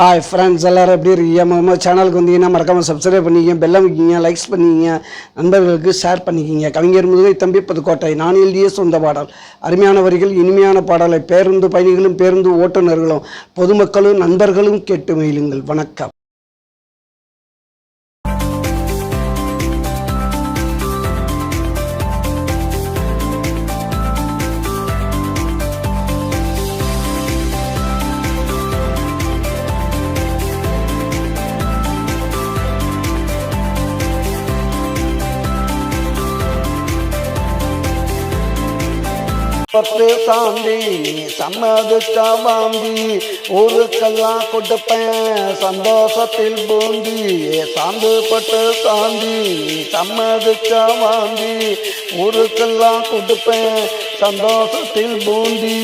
Hi friends, எல்லோரும் எப்படி இருக்கீங்க? நம்ம சேனலுக்கு வந்தீங்கன்னா மறக்காமல் சப்ஸ்கிரைப் பண்ணிக்கிங்க, பெல்லம் வைக்கிங்க, லைக்ஸ் பண்ணிக்கிங்க, நண்பர்களுக்கு ஷேர் பண்ணிக்கிங்க. கவிஞர் முதுகை தம்பி புதுக்கோட்டை. நான் எழுதிய சொந்த பாடல். அருமையான வரிகள், இனிமையான பாடலை பேருந்து பயணிகளும் பேருந்து ஓட்டுநர்களும் பொதுமக்களும் நண்பர்களும் கேட்டு மகிழுங்கள். வணக்கம். பத்து சாந்தி சம்மதிச்சா வாந்தி, ஊருக்கெல்லாம் கொடுப்பேன் சந்தோஷத்தில் பூந்தி. சாந்து பட்டு சாந்தி சம்மதிச்சா வாந்தி, ஊருக்கெல்லாம் கொடுப்பேன் சந்தோஷத்தில் பூந்தி.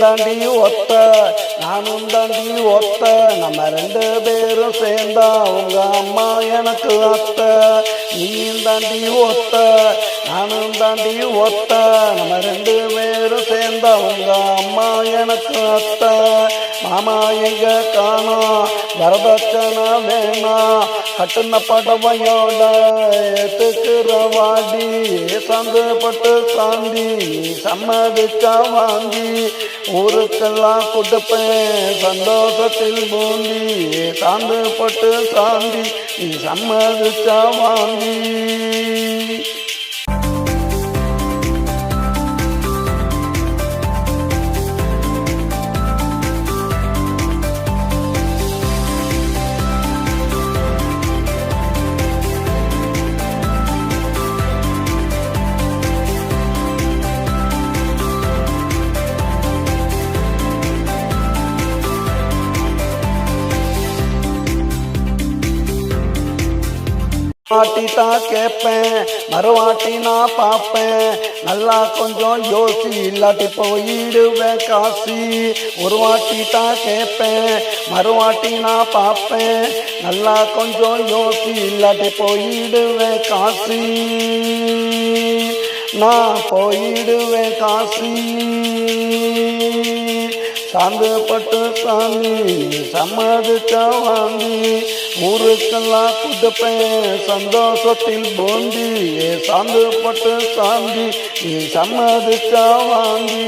தாண்டி ஒத்த நானும் தாண்டி ஒத்த, நம்ம ரெண்டு பேரும் சேர்ந்தா உங்க அம்மா எனக்கு அத்த. நீயும் தாண்டி ஒத்த நானும் தாண்டி ஒத்த, நம்ம ரெண்டு பேரும் சேர்ந்தா உங்க அம்மா எனக்கு அத்த. மாமா எங்க காணோம், வரதட்சணை வேணா, கட்டுன படவையோட ஏத்துக்கிற வாடி. சாந்து பட்டு சாந்தி சம்மதிச்சா வாங்கி, ஊருக்கெல்லாம் கொடுப்பேன் சந்தோஷத்தில் பூந்தி. சாந்து பட்டு சாந்தி சம்மதிச்சா வாங்கி. வாட்டி தான் கேட்பேன், மறுவாட்டி நான் பார்ப்பேன், நல்லா கொஞ்சம் யோசி, இல்லாட்டி போயிடுவேன் காசி. ஒரு வாட்டி தான் கேட்பேன், மறுவாட்டி நான் பார்ப்பேன், நல்லா கொஞ்சம் யோசி, இல்லாட்டி போயிடுவேன் காசி. நான் போயிடுவேன் காசி. சாந்து பட்டு சாந்தி சம்மதிச்சா வாந்தி, ஊருக்கெல்லாம் கொடுப்பேன் சந்தோஷத்தில் பூந்தி. சாந்து பட்டு சாந்தி சம்மதிச்சா வாந்தி.